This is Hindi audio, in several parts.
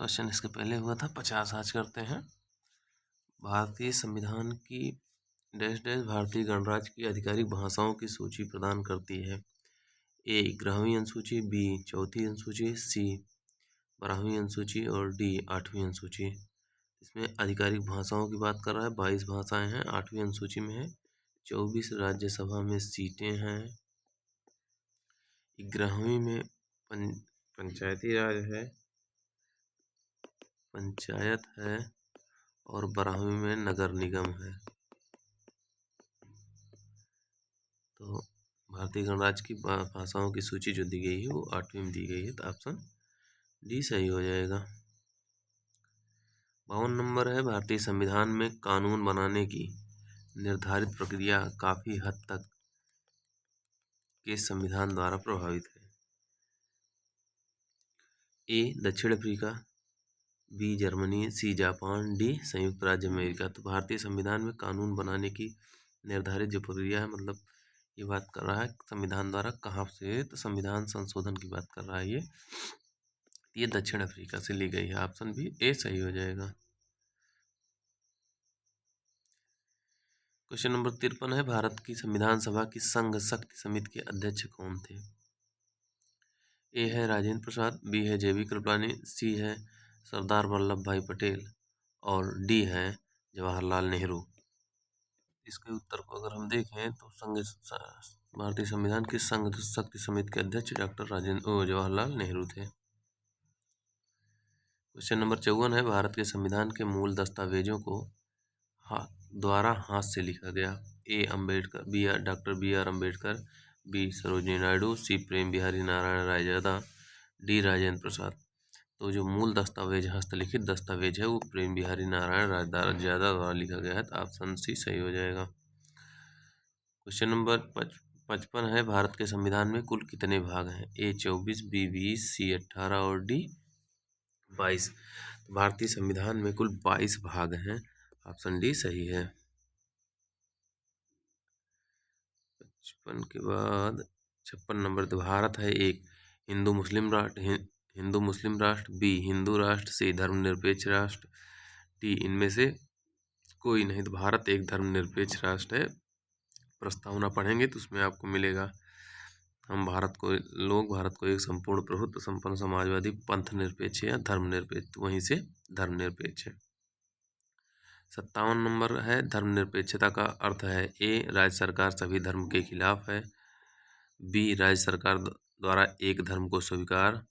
क्वेश्चन इसके पहले हुआ था 50। आज करते हैं। भारतीय संविधान की डैश डैश भारतीय गणराज्य की आधिकारिक भाषाओं की सूची प्रदान करती है। ए 11वीं अनुसूची, बी 4वीं अनुसूची, सी 12वीं अनुसूची और डी 8वीं अनुसूची। इसमें आधिकारिक भाषाओं की बात कर रहा है। 22 भाषाएं हैं। 8वीं अनुसूची में है। 24 राज्यसभा में सीटें हैं। 11वीं में पंचायती राज है, पंचायत है और 12वीं में नगर निगम है। तो भारतीय गणराज्य की भाषाओं की सूची जो दी गई है वो 8वीं में दी गई है, तो ऑप्शन डी सही हो जाएगा। 52 नंबर है, भारतीय संविधान में कानून बनाने की निर्धारित प्रक्रिया काफी हद तक किस संविधान द्वारा प्रभावित है। ए दक्षिण Africa, B Germany, C Japan, D संयुक्त राज्य अमेरिका। तो भारतीय संविधान में कानून बनाने की निर्धारित जो प्रक्रिया है, मतलब ये बात कर रहा है संविधान द्वारा कहाँ से, तो संविधान संशोधन की बात कर रहा है। ये दक्षिण अफ्रीका से ली गई है। ऑप्शन बी ए सही हो जाएगा। क्वेश्चन नंबर 53 है, भारत की संविधान सभा की संघ शक्ति समिति के अध्यक्ष कौन थे। ए है राजेंद्र प्रसाद, बी है जेबी कृपलानी, सी है सरदार वल्लभ भाई पटेल और डी है जवाहरलाल नेहरू। इसके उत्तर को अगर हम देखें तो भारतीय संविधान की संघ शक्ति समिति के अध्यक्ष डॉक्टर जवाहरलाल नेहरू थे। क्वेश्चन नंबर 54 है, भारत के संविधान के मूल दस्तावेजों को द्वारा हाथ से लिखा गया। A Ambedkar, B doctor BR. Ambedkar, B Sarojini Naidu, C Prem Behari Narain Raizada, D Rajendra Prasad. तो जो मूल दस्तावेज हस्तलिखित दस्तावेज है वो प्रेम बिहारी नारायण रायजादा द्वारा लिखा गया है, तो ऑप्शन सी सही हो जाएगा। क्वेश्चन नंबर 55 है, भारत के संविधान में कुल कितने भाग हैं। ए 24, बी 20, सी 18 और डी 22। तो भारतीय संविधान में कुल 22 भाग हैं। ऑप्शन डी सही है। 55 के बाद 56 नंबर, तो भारत है एक हिंदू मुस्लिम राष्ट्र, बी हिंदू राष्ट्र, सी धर्मनिरपेक्ष राष्ट्र, डी इनमें से कोई नहीं। तो भारत एक धर्मनिरपेक्ष राष्ट्र है। प्रस्तावना पढ़ेंगे तो उसमें आपको मिलेगा, भारत को एक संपूर्ण प्रभुत्व संपन्न समाजवादी पंथ निरपेक्ष या धर्मनिरपेक्ष, तो वहीं से धर्मनिरपेक्ष है। 57 नंबर है, धर्मनिरपेक्षता का अर्थ है। ए राज्य सरकार सभी धर्म के खिलाफ है, बी राज्य सरकार द्वारा एक धर्म को स्वीकार,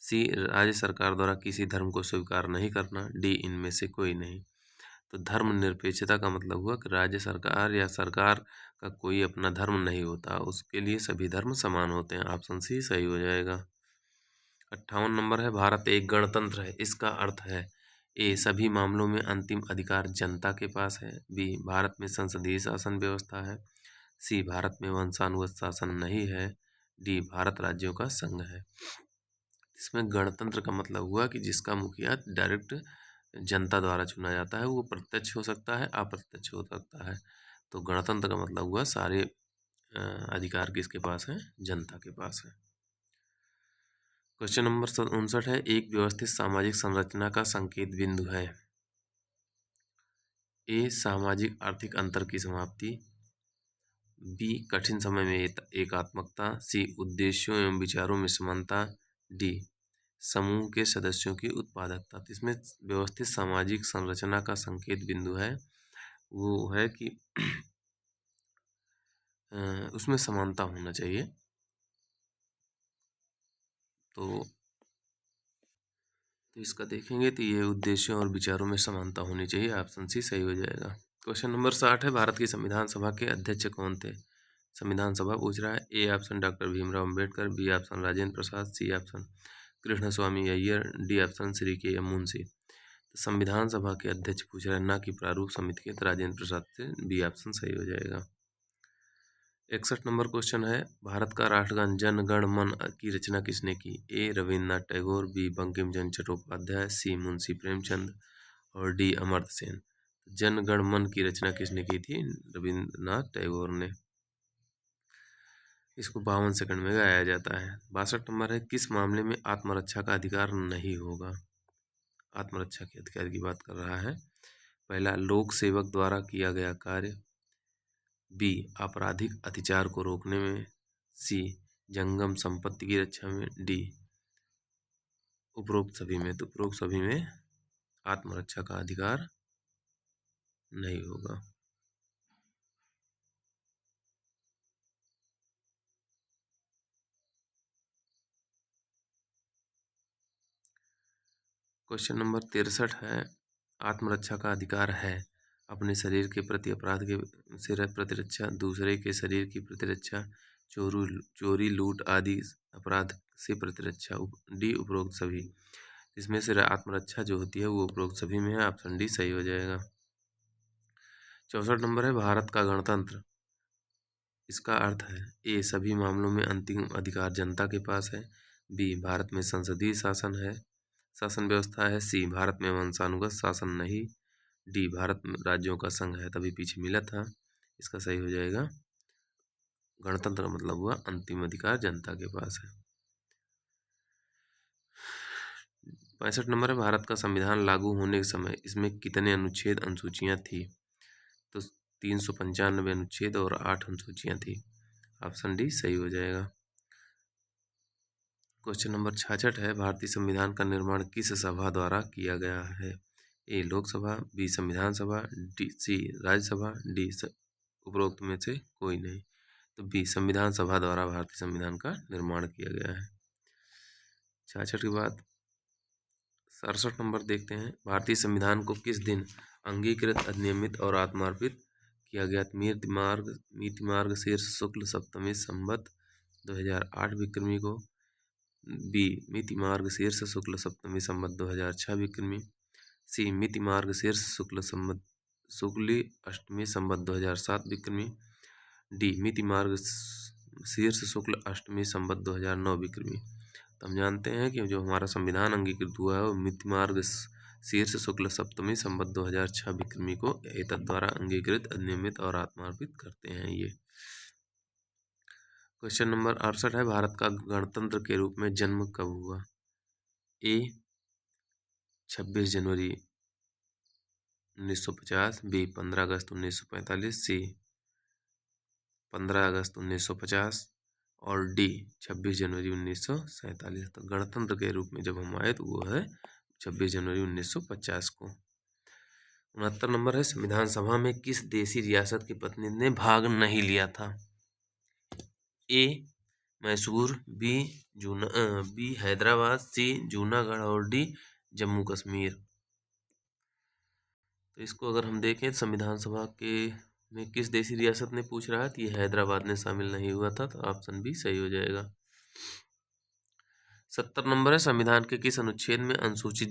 सी राज्य सरकार द्वारा किसी धर्म को स्वीकार नहीं करना, डी इनमें से कोई नहीं। तो धर्मनिरपेक्षता का मतलब हुआ कि राज्य सरकार या सरकार का कोई अपना धर्म नहीं होता, उसके लिए सभी धर्म समान होते हैं। ऑप्शन सी सही हो जाएगा। 58 नंबर है, भारत एक गणतंत्र है, इसका अर्थ है। ए सभी मामलों में अंतिम अधिकार जनता के पास है, बी भारत में संसदीय शासन व्यवस्था है, सी भारत में वंशानुगत शासन नहीं है, डी भारत राज्यों का संघ है। इसमें गणतंत्र का मतलब हुआ कि जिसका मुखिया डायरेक्ट जनता द्वारा चुना जाता है, वो प्रत्यक्ष हो सकता है, अप्रत्यक्ष हो सकता है। तो गणतंत्र का मतलब हुआ सारे अधिकार किसके पास है, जनता के पास है। क्वेश्चन नंबर 59 है, एक व्यवस्थित सामाजिक संरचना का संकेत बिंदु है। ए सामाजिक आर्थिक अंतर की समाप्ति, बी कठिन समय में एकात्मकता, सी उद्देश्यों एवं विचारों में समानता, डी समूह के सदस्यों की उत्पादकता। तो इसमें व्यवस्थित सामाजिक संरचना का संकेत बिंदु है वो है कि उसमें समानता होना चाहिए। तो इसका देखेंगे तो ये उद्देश्यों और विचारों में समानता होनी चाहिए। ऑप्शन सी सही हो जाएगा। क्वेश्चन नंबर 60 है, भारत की संविधान सभा के अध्यक्ष कौन थे। संविधान सभा पूछ रहा है। A option doctor Bhimrao Ambedkar, B option Rajendra Prasad, C option Krishnaswami Iyer, D option Shri K M Munshi. तो संविधान सभा के अध्यक्ष पूछ रहा है, ना कि प्रारूप समिति के, तो राजेंद्र प्रसाद से बी ऑप्शन सही हो जाएगा। 61 नंबर क्वेश्चन है, भारत का राष्ट्रगान जन गण मन की रचना किसने की। ए रविन्द्रनाथ टैगोर, बी बंकिम चंद्र चट्टोपाध्याय, सी मुंशी प्रेमचंद और डी अमर्त्य सेन। जन गण मन की रचना किसने की थी, रविन्द्रनाथ टैगोर ने। इसको 52 सेकंड में गाया जाता है। 62 नंबर है, किस मामले में आत्मरक्षा का अधिकार नहीं होगा। आत्मरक्षा के अधिकार की बात कर रहा है। पहला, लोक सेवक द्वारा किया गया कार्य। बी, आपराधिक अत्याचार को रोकने में। सी, जंगम संपत्ति की रक्षा में। डी, उपरोक्त सभी में। तो उपरोक्त सभी में आत्मरक्षा का अधिकार नहीं होगा। क्वेश्चन नंबर 63 है, आत्मरक्षा का अधिकार है अपने शरीर के प्रति अपराध के से प्रतिरक्षा, दूसरे के शरीर की प्रतिरक्षा, चोरी लूट आदि अपराध से प्रतिरक्षा। डी, उपरोक्त सभी। इसमें से आत्मरक्षा जो होती है वो उपरोक्त सभी में है। ऑप्शन डी सही हो जाएगा। 64 नंबर है, भारत का गणतंत्र। इसका अर्थ है ए, सभी मामलों में अंतिम अधिकार जनता के पास है। बी, भारत में संसदीय शासन व्यवस्था है। सी, भारत में वंशानुगत शासन नहीं। डी, भारत में राज्यों का संघ है, तभी पीछे मिला था। इसका सही हो जाएगा, गणतंत्र मतलब हुआ अंतिम अधिकार जनता के पास है। 65 नंबर है, भारत का संविधान लागू होने के समय इसमें कितने अनुच्छेद अनुसूचियां थी? तो 395 अनुच्छेद और 8 अनुसूचियां थी। ऑप्शन डी सही हो जाएगा। क्वेश्चन नंबर 66 है, भारतीय संविधान का निर्माण किस सभा द्वारा किया गया है? ए, लोकसभा। बी, संविधान सभा। डी, सी, राज्यसभा। डी, उपरोक्त में से कोई नहीं। तो बी, संविधान सभा द्वारा भारतीय संविधान का निर्माण किया गया है। 66 के बाद 67 नंबर देखते हैं, भारतीय संविधान को किस दिन अंगीकृत, अधिनियमित और आत्मार्पित किया गया? नीति मार्ग शीर्ष शुक्ल सप्तमी संवत 2008 विक्रमी को। बी, मिति मार्ग शीर्ष शुक्ल सप्तमी संवत 2006 विक्रमी। सी, मिति मार्ग शीर्ष शुक्ली अष्टमी संवत 2007 विक्रमी। डी, मिति मार्ग शीर्ष शुक्ल अष्टमी संवत 2009 विक्रमी। तो हम जानते हैं कि जो हमारा संविधान अंगीकृत हुआ है वो मिति मार्ग शीर्ष शुक्ल सप्तमी संवत 2006 विक्रमी को एतद द्वारा अंगीकृत, अधिनियमित और आत्मार्पित करते हैं ये। क्वेश्चन नंबर 68 है, भारत का गणतंत्र के रूप में जन्म कब हुआ? ए, 26 जनवरी 1950। बी, 15 अगस्त 1945। सी, 15 अगस्त 1950 और डी, 26 जनवरी 1947। तो गणतंत्र के रूप में जब हम आए तो वो है 26 जनवरी 1950 को। 69 नंबर है, संविधान सभा में किस देशी रियासत के प्रतिनिधि ने भाग नहीं लिया था? ए, मैसूर। बी, हैदराबाद। सी, जूनागढ़ और डी, जम्मू कश्मीर। तो इसको अगर हम देखें संविधान सभा के में किस देशी रियासत ने पूछ रहा है तो ये हैदराबाद ने शामिल नहीं हुआ था। तो ऑप्शन बी सही हो जाएगा। 70 नंबर है, संविधान के किस अनुच्छेद में अनुसूचित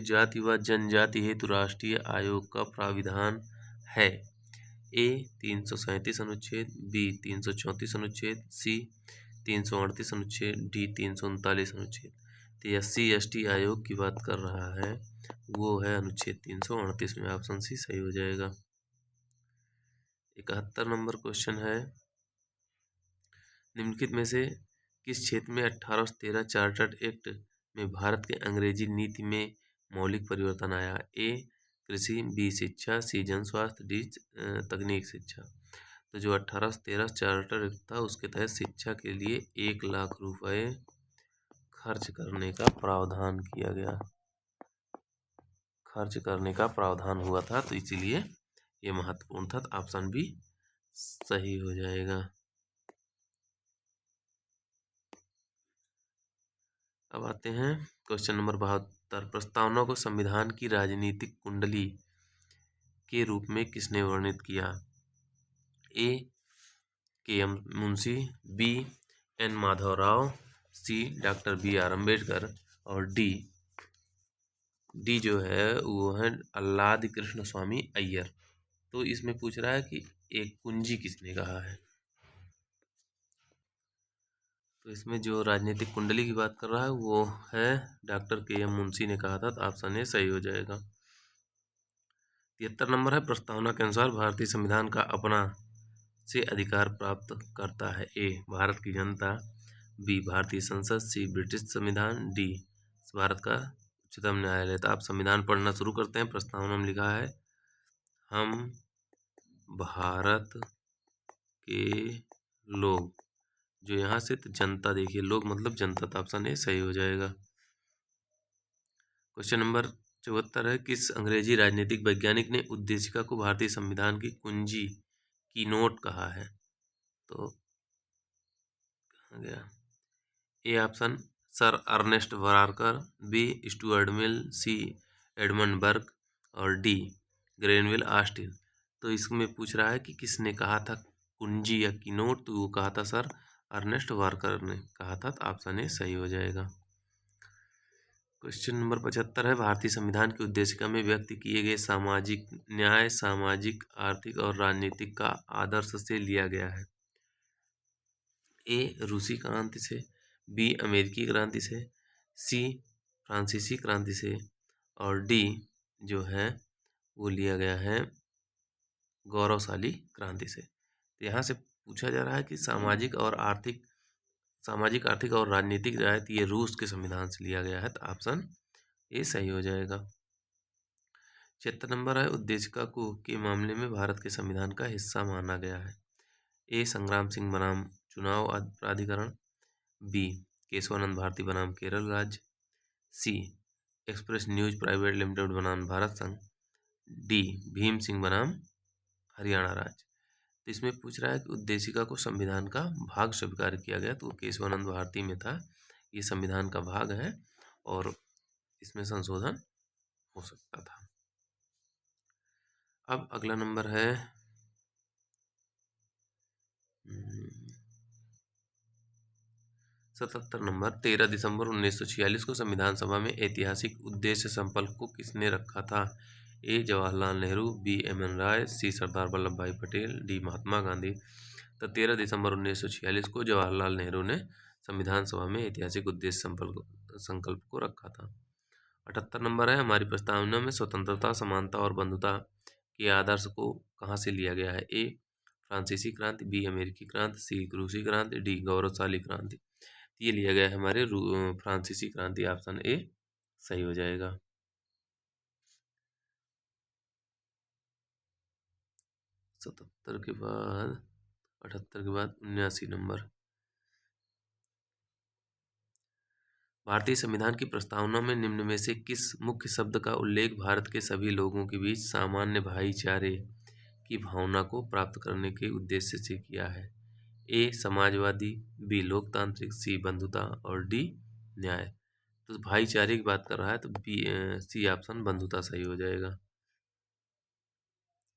जाति व जनजाति हेतु राष्ट्रीय आयोग का प्राविधान है? ए, 337 अनुच्छेद। बी, 334 अनुच्छेद। सी, 338 अनुच्छेद। डी, 339 अनुच्छेद। तो SC ST आयोग की बात कर रहा है, वो है अनुच्छेद 338 में। ऑप्शन सी सही हो जाएगा। 71 नंबर क्वेश्चन है, निम्नलिखित में से किस क्षेत्र में 1813 चार्टर्ड एक्ट में भारत के अंग्रेजी नीति में मौलिक परिवर्तन आया? ए, कृषि। बी, शिक्षा। सी, जन स्वास्थ्य। डी, तकनीक शिक्षा। तो जो 1813 चार्टर एक्ट था उसके तहत शिक्षा के लिए 1 लाख रुपए खर्च करने का प्रावधान किया गया, खर्च करने का प्रावधान हुआ था। तो इसीलिए ये महत्वपूर्ण था। ऑप्शन बी सही हो जाएगा। अब आते हैं क्वेश्चन नंबर 72, प्रस्तावना को संविधान की राजनीतिक कुंडली के रूप में किसने वर्णित किया? A, KM Munshi. B, N Madhavrao. C, doctor BR Ambedkar और डी जो है वो है आह्लाद कृष्ण स्वामी अय्यर। तो इसमें पूछ रहा है कि एक कुंजी किसने कहा है? तो इसमें जो राजनीतिक कुंडली की बात कर रहा है वो है डॉक्टर KM मुंशी ने कहा था। तो ऑप्शन ए सही हो जाएगा। 73 नंबर है, प्रस्तावना के अनुसार भारतीय संविधान का अपना से अधिकार प्राप्त करता है? ए, भारत की जनता। बी, भारतीय संसद। सी, ब्रिटिश संविधान। डी, भारत का उच्चतम न्यायालय। तो आप संविधान पढ़ना शुरू करते हैं। प्रस्तावना में लिखा है, हम भारत के लोग, जो यहाँ से तो जनता, देखिए लोग मतलब जनता, तो ऑप्शन ए सही हो जाएगा। क्वेश्चन नंबर 74 है, किस अंग्रेजी राजनीतिक वैज्ञानिक ने उद्देशिका को भारतीय संविधान की कुंजी, की नोट कहा है? तो कहाँ गया? A option sir Ernest Barker, B Stuart Mill, C Edmund Burke और डी ग्रेनविल ऑस्टिन। तो इसमें पूछ रहा है कि किसने कहा था कुंजी या कीनोट, तो वो कहा था सर अर्नेस्ट वारकर ने कहा था। तो ऑप्शन ए सही हो जाएगा। क्वेश्चन नंबर 75 है, भारतीय संविधान की उद्देशिका में व्यक्त किए गए सामाजिक न्याय सामाजिक आर्थिक और राजनीतिक का आदर्श से लिया गया है? ए रूसी क्रांति से, बी अमेरिकी क्रांति से, सी फ्रांसीसी क्रांति से और डी जो है वो लिया गया है गौरवशाली क्रांति से। तो यहाँ से पूछा जा रहा है कि सामाजिक आर्थिक और राजनीतिक रायत ये रूस के संविधान से लिया गया है। तो ऑप्शन ए सही हो जाएगा। 76 नंबर है, उद्देशिका को के मामले में भारत के संविधान का हिस्सा माना गया है? ए संग्राम सिंह बनाम चुनाव प्राधिकरण, बी केशवानंद भारती बनाम केरल राज्य, सी एक्सप्रेस न्यूज प्राइवेट लिमिटेड बनाम भारत संघ, डी भीम सिंह बनाम हरियाणा राज्य। तो इसमें पूछ रहा है कि उद्देशिका को संविधान का भाग स्वीकार किया गया, तो केशवानंद भारती में था, ये संविधान का भाग है और इसमें संशोधन हो सकता था। अब अगला नंबर है 77 नंबर, 13 दिसंबर 1946 को संविधान सभा में ऐतिहासिक उद्देश्य संकल्प को किसने रखा था? A Jawaharlal Nehru, B M N Roy, C Sardar Vallabhbhai Patel, D Mahatma Gandhi. तो 13 दिसंबर 1946 को जवाहरलाल नेहरू ने संविधान सभा में ऐतिहासिक उद्देश्य संकल्प को रखा था। 78 नंबर है, हमारी प्रस्तावना में स्वतंत्रता समानता और बंधुता के आदर्श को कहाँ से लिया गया है? ए फ्रांसीसी क्रांति, बी अमेरिकी क्रांति, सी रूसी क्रांति, डी गौरवशाली क्रांति। ये लिया गया है हमारे फ्रांसीसी क्रांति। ऑप्शन ए सही हो जाएगा। 77 के बाद 78 के बाद 79 नंबर, भारतीय संविधान की प्रस्तावना में निम्न में से किस मुख्य शब्द का उल्लेख भारत के सभी लोगों के बीच सामान्य भाईचारे की भावना को प्राप्त करने के उद्देश्य से किया है? ए समाजवादी, बी लोकतांत्रिक, सी बंधुता और डी न्याय। तो भाईचारे की बात कर रहा है, तो बी सी ऑप्शन बंधुता सही हो जाएगा।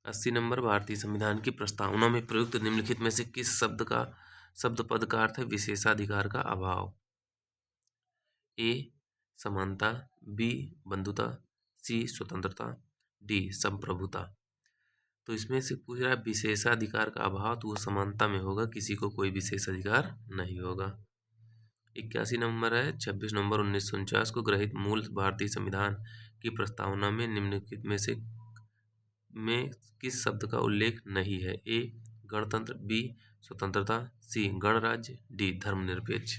80 नंबर, भारतीय संविधान की प्रस्तावना में प्रयुक्त निम्नलिखित में से किस शब्द पद का अर्थ है विशेषाधिकार का अभाव? ए समानता, बी बंधुता, सी स्वतंत्रता, डी संप्रभुता। तो इसमें से पूछ रहा है विशेषाधिकार का अभाव, तो वो समानता में होगा, किसी को कोई विशेष अधिकार नहीं होगा। 81 नंबर है, 26 नवंबर 1949 को गृहीत मूल भारतीय संविधान की प्रस्तावना में निम्नलिखित में किस शब्द का उल्लेख नहीं है? ए गणतंत्र, बी स्वतंत्रता, सी गणराज्य, डी धर्मनिरपेक्ष।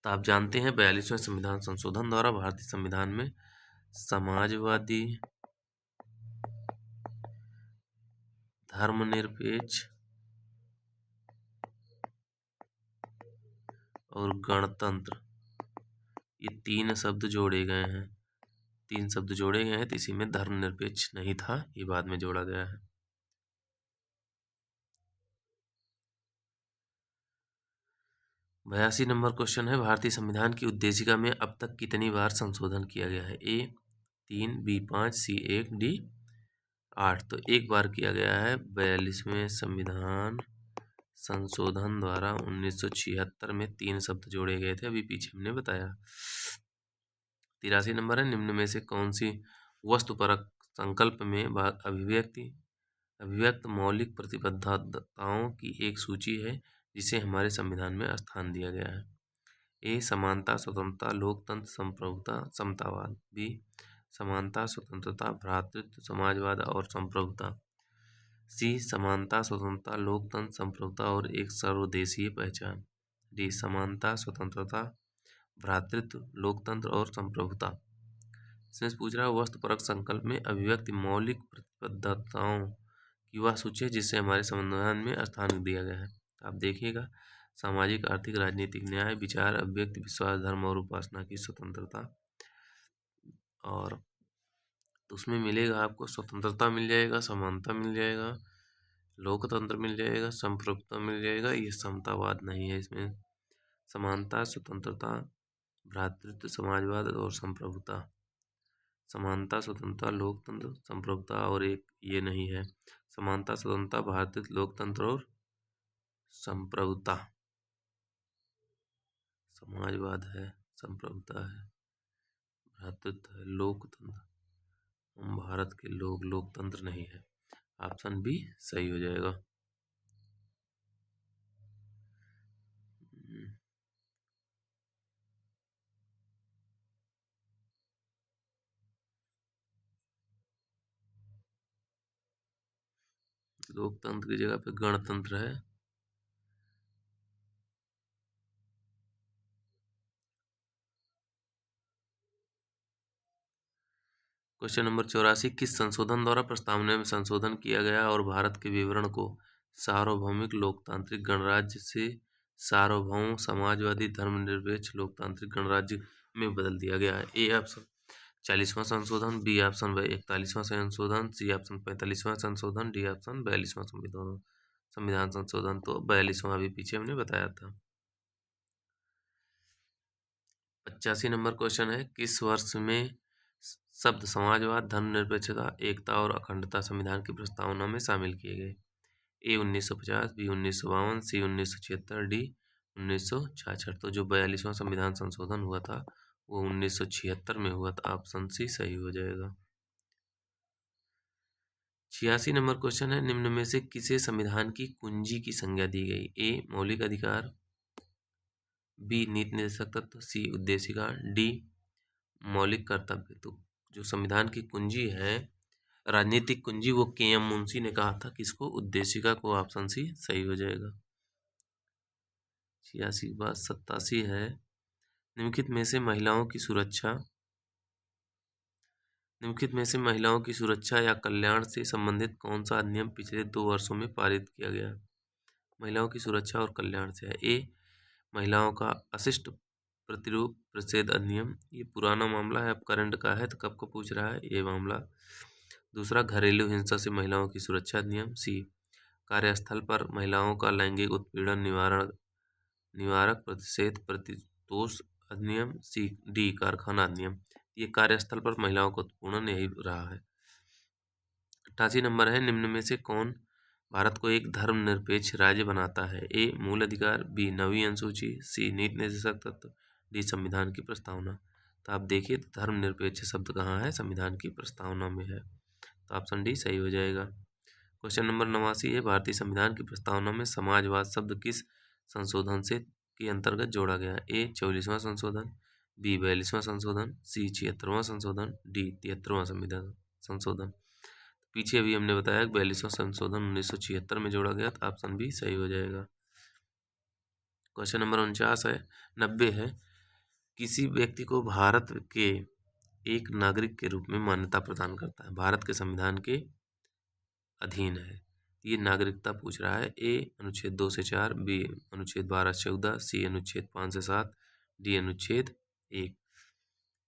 तो आप जानते हैं 42वें संविधान संशोधन द्वारा भारतीय संविधान में समाजवादी, धर्मनिरपेक्ष और गणतंत्र, ये 3 शब्द जोड़े गए हैं। 3 शब्द जोड़े गए हैं, तो इसी में धर्मनिरपेक्ष नहीं था, ये बाद में जोड़ा गया है। 82 नंबर क्वेश्चन है, भारतीय संविधान की उद्देशिका में अब तक कितनी बार संशोधन किया गया है? ए 3, बी 5, सी 1, डी 8। तो एक बार किया गया है 42वें संविधान संशोधन द्वारा 1976 में 3 शब्द जोड़े गए थे, अभी पीछे हमने बताया। 83 नंबर है, निम्न में से कौन सी वस्तुपरक संकल्प में अभिव्यक्त मौलिक प्रतिबद्धताओं की एक सूची है जिसे हमारे संविधान में स्थान दिया गया है? ए समानता स्वतंत्रता लोकतंत्र संप्रभुता समतावाद, बी समानता स्वतंत्रता भ्रातृत्व समाजवाद और संप्रभुता, सी समानता स्वतंत्रता लोकतंत्र संप्रभुता और एक सर्वदेशीय पहचान, डी समानता स्वतंत्रता भ्रातृत्व, लोकतंत्र और संप्रभुता। इसमें से पूछ रहा है वस्तुपरक संकल्प में अभिव्यक्ति मौलिक प्रतिबद्धताओं की वह सूची है जिसे हमारे संविधान में स्थान दिया गया है। आप देखिएगा, सामाजिक, आर्थिक, राजनीतिक, न्याय, विचार, अभिव्यक्ति, विश्वास, धर्म और उपासना की स्वतंत्रता। और तो उसमें मिलेगा आपको स्वतंत्रता मिल जाएगा, समानता मिल जाएगा, लोकतंत्र मिल जाएगा, संप्रभुता मिल जाएगा। ये समतावाद नहीं है इसमें। समानता, स्वतंत्रता, भ्रातृत्व, समाजवाद और संप्रभुता। समानता, स्वतंत्रता, लोकतंत्र, संप्रभुता और एक ये नहीं है। समानता, स्वतंत्रता, भ्रातृत्व, लोकतंत्र और संप्रभुता। समाजवाद है, संप्रभुता है, भ्रातृत्व है, लोकतंत्र। हम भारत के लोग, लोकतंत्र नहीं है। ऑप्शन बी सही हो जाएगा। लोकतंत्र की जगह पे गणतंत्र है। क्वेश्चन नंबर 84, किस संशोधन द्वारा प्रस्तावना में संशोधन किया गया और भारत के विवरण को सार्वभौमिक लोकतांत्रिक गणराज्य से सार्वभौम समाजवादी धर्मनिरपेक्ष लोकतांत्रिक गणराज्य में बदल दिया गया है? ए ऑप्शन 40वां संशोधन, बी ऑप्शन 41वां संशोधन, सी ऑप्शन 45वां संशोधन, डी ऑप्शन 42वां संविधान संशोधन। तो 42वां अभी पीछे हमने बताया था। 85 नंबर क्वेश्चन है, किस वर्ष में शब्द समाजवाद, धर्मनिरपेक्षता, एकता और अखंडता संविधान की प्रस्तावना में शामिल किए गए? ए 1950, बी 1952, सी 1976, डी 1966। तो जो 42वां संविधान संशोधन हुआ था वो 1976 में हुआ था। ऑप्शन सी सही हो जाएगा। 86 नंबर क्वेश्चन है, निम्न में से किसे संविधान की कुंजी की संज्ञा दी गई? ए मौलिक अधिकार, बी नीति निर्देशक तत्व, सी उद्देशिका, डी मौलिक कर्तव्य। तो जो संविधान की कुंजी है, राजनीतिक कुंजी, वो के.एम. मुंशी ने कहा था किसको? उद्देशिका को। ऑप्शन सी सही हो जाएगा। 86 के बाद 87 है, निम्नलिखित में से महिलाओं की सुरक्षा या कल्याण से संबंधित कौन सा अधिनियम पिछले 2 वर्षों में पारित किया गया? महिलाओं की सुरक्षा और कल्याण से है। ए महिलाओं का अशिष्ट प्रतिरूप प्रतिषेध अधिनियम, ये पुराना मामला है, अब करंट का है तो कब को पूछ रहा है ये मामला। दूसरा, घरेलू हिंसा से महिलाओं की सुरक्षा अधिनियम। सी कार्यस्थल पर महिलाओं का लैंगिक उत्पीड़न निवारक प्रतिषेध प्रतितोष अधिनियम। सी डी कारखाना अधिनियम। ये कार्यस्थल पर महिलाओं का उत्पीड़न यही रहा है। 88 नंबर है, निम्न में से कौन भारत को एक धर्मनिरपेक्ष राज्य बनाता है? ए मूल अधिकार, बी नवीं अनुसूची, सी नीति निर्देशक तत्व, डी संविधान की प्रस्तावना। तो आप देखिए धर्मनिरपेक्ष शब्द कहाँ है? संविधान की प्रस्तावना में है। तो ऑप्शन डी सही हो जाएगा। क्वेश्चन नंबर 89 है, भारतीय संविधान की प्रस्तावना में समाजवाद शब्द किस संशोधन से के अंतर्गत जोड़ा गया? ए 44वां संशोधन, बी 42वां संशोधन, सी 76वां संशोधन, डी 73वां संविधान संशोधन। पीछे अभी हमने बताया 42वां संशोधन 1976 में जोड़ा गया, तो ऑप्शन बी सही हो जाएगा। क्वेश्चन नंबर 90 है, किसी व्यक्ति को भारत के एक नागरिक के रूप में मान्यता प्रदान करता है, भारत के संविधान के अधीन है, ये नागरिकता पूछ रहा है। ए अनुच्छेद 2 से 4, बी अनुच्छेद 12 से 14, सी अनुच्छेद 5 से 7, डी अनुच्छेद 1।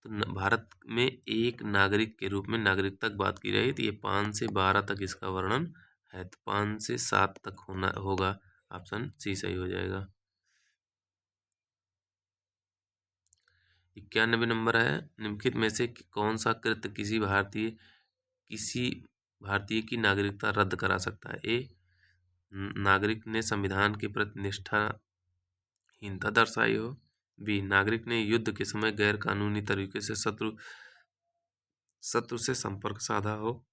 तो भारत में एक नागरिक के रूप में नागरिकता की बात की रही, तो ये 5 से 12 तक इसका वर्णन है, तो 5 से 7 तक होगा। ऑप्शन सी सही हो जाएगा। 91 नंबर है, निम्नलिखित में से कौन सा कृत्य किसी भारतीय की नागरिकता रद्द करा सकता है? ए नागरिक ने संविधान के प्रति निष्ठाहीनता दर्शाई हो, बी नागरिक ने युद्ध के समय गैर कानूनी तरीके से शत्रु से संपर्क साधा हो।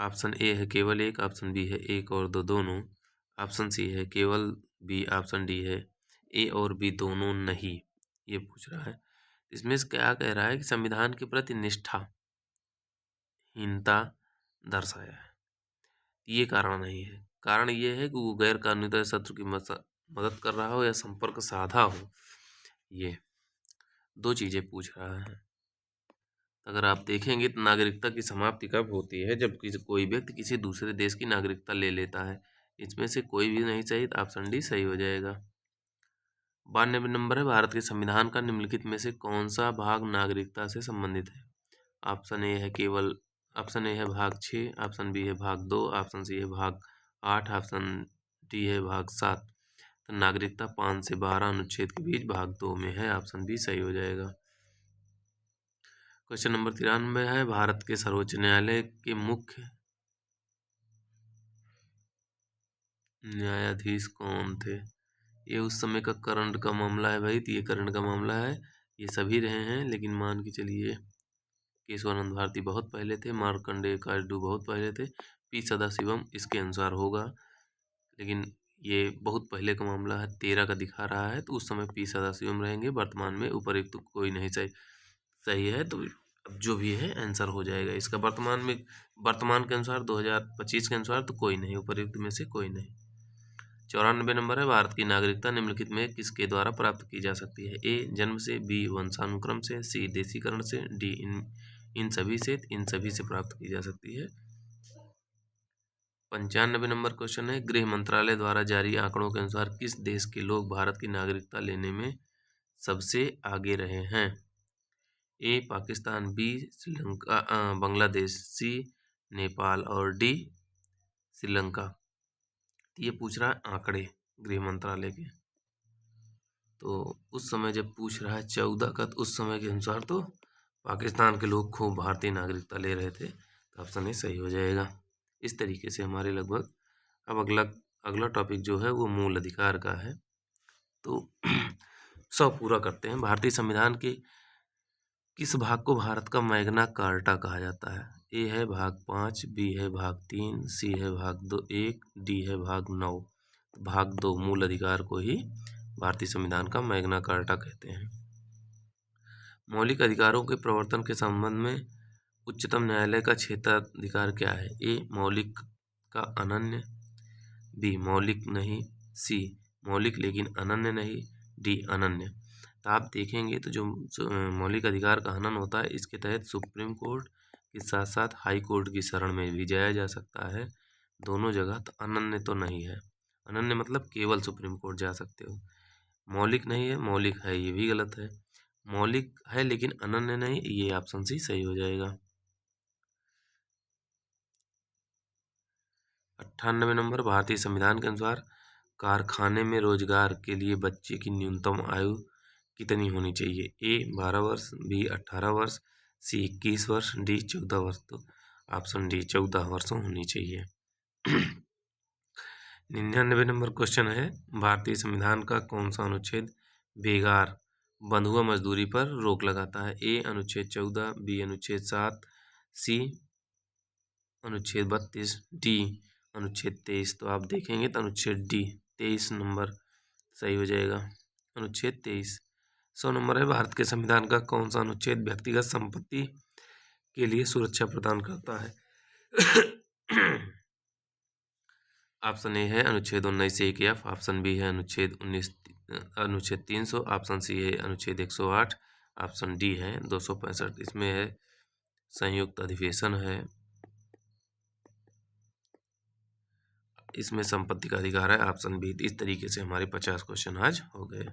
ऑप्शन ए है केवल एक, ऑप्शन बी है एक और दो दोनों, ऑप्शन सी है केवल बी, ऑप्शन डी है ए और बी दोनों नहीं। ये पूछ रहा है, इसमें से क्या कह रहा है कि संविधान के प्रति निष्ठाहीनता दर्शाया है। ये कारण नहीं है, कारण ये है कि वो गैर कानूनी शत्रु की मदद कर रहा हो या संपर्क साधा हो, ये 2 चीज़ें पूछ रहा है। अगर आप देखेंगे तो नागरिकता की समाप्ति कब होती है? जब कोई व्यक्ति किसी दूसरे देश की नागरिकता ले लेता है। इसमें से कोई भी नहीं सही, तो ऑप्शन डी सही हो जाएगा। 92 नंबर है, भारत के संविधान का निम्नलिखित में से कौन सा भाग नागरिकता से संबंधित है? ऑप्शन ए है केवल, ऑप्शन ए है भाग 6, ऑप्शन बी है भाग 2, ऑप्शन सी है भाग 8, ऑप्शन डी है भाग 7। तो नागरिकता 5 से 12 अनुच्छेद के बीच भाग 2 में है, ऑप्शन बी सही हो जाएगा। क्वेश्चन नंबर 93 है, भारत के सर्वोच्च न्यायालय के मुख्य न्यायाधीश कौन थे? ये उस समय का करंट का मामला है भाई, तो ये करंट का मामला है, ये सभी रहे हैं, लेकिन मान के चलिए केशवानंद भारती बहुत पहले थे, मार्कंडेय कायस्टो बहुत पहले थे, पी सदाशिवम इसके अनुसार होगा, लेकिन ये बहुत पहले का मामला है, 13 का दिखा रहा है, तो उस समय पी सदाशिवम रहेंगे। वर्तमान में उपयुक्त तो कोई नहीं सही है, तो अब जो भी है आंसर हो जाएगा इसका। वर्तमान के अनुसार 2025 के अनुसार तो कोई नहीं, उपयुक्त में से कोई नहीं। 94 नंबर है, भारत की नागरिकता निम्नलिखित में किसके द्वारा प्राप्त की जा सकती है? ए जन्म से, बी वंशानुक्रम से, सी देशीकरण से, डी इन सभी से प्राप्त की जा सकती है। 95 नंबर क्वेश्चन है, गृह मंत्रालय द्वारा जारी आंकड़ों के अनुसार किस देश के लोग भारत की नागरिकता लेने में सबसे आगे रहे हैं? ए पाकिस्तान, बी श्रीलंका, बांग्लादेश, सी नेपाल और डी श्रीलंका। ये पूछ रहा है आंकड़े गृह मंत्रालय के, तो उस समय जब पूछ रहा है 14 का, तो उस समय के अनुसार तो पाकिस्तान के लोग खूब भारतीय नागरिकता ले रहे थे, तो ऑप्शन ए सही हो जाएगा। इस तरीके से हमारे लगभग अब अगला टॉपिक जो है वो मूल अधिकार का है, तो सब पूरा करते हैं। भारतीय संविधान के किस भाग को भारत का मैग्ना कार्टा कहा जाता है? ए है भाग 5, बी है भाग 3, सी है भाग 1, डी है भाग 9। भाग 2 मूल अधिकार को ही भारतीय संविधान का मैग्ना कार्टा कहते हैं। मौलिक अधिकारों के प्रवर्तन के संबंध में उच्चतम न्यायालय का क्षेत्राधिकार क्या है? ए मौलिक का अनन्य, बी मौलिक नहीं, सी मौलिक लेकिन अनन्य नहीं, डी अनन्य। तो आप देखेंगे तो जो मौलिक अधिकार का हनन होता है, इसके तहत सुप्रीम कोर्ट के साथ साथ हाई कोर्ट की शरण में भी जाया जा सकता है, दोनों जगह। तो अनन्य तो नहीं है, अनन्य मतलब केवल सुप्रीम कोर्ट जा सकते हो। मौलिक नहीं है, मौलिक है, ये भी गलत है। मौलिक है लेकिन अनन्य नहीं, ये ऑप्शन सी सही हो जाएगा। 98 नंबर, भारतीय संविधान के अनुसार कारखाने में रोजगार के लिए बच्चे की न्यूनतम आयु कितनी होनी चाहिए? ए 12 वर्ष, बी 18 वर्ष, सी 21 वर्ष, डी 14 वर्ष। तो ऑप्शन डी 14 वर्ष होनी चाहिए। 99 नंबर क्वेश्चन है, भारतीय संविधान का कौन सा अनुच्छेद बेगार बंधुआ मजदूरी पर रोक लगाता है? ए अनुच्छेद 14, बी अनुच्छेद 7, सी अनुच्छेद 32, डी अनुच्छेद 23। तो आप देखेंगे तो अनुच्छेद डी 23 नंबर सही हो जाएगा। अनुच्छेद 23। 100 नंबर है, भारत के संविधान का कौन सा अनुच्छेद व्यक्तिगत संपत्ति के लिए सुरक्षा प्रदान करता है? ऑप्शन ए है अनुच्छेद 19 एक एफ, ऑप्शन बी है अनुच्छेद 300, ऑप्शन सी है अनुच्छेद 108, ऑप्शन डी है 265। इसमें है संयुक्त अधिवेशन है, इसमें संपत्ति का अधिकार है, ऑप्शन बी। इस तरीके से हमारे 50 क्वेश्चन आज हो गए।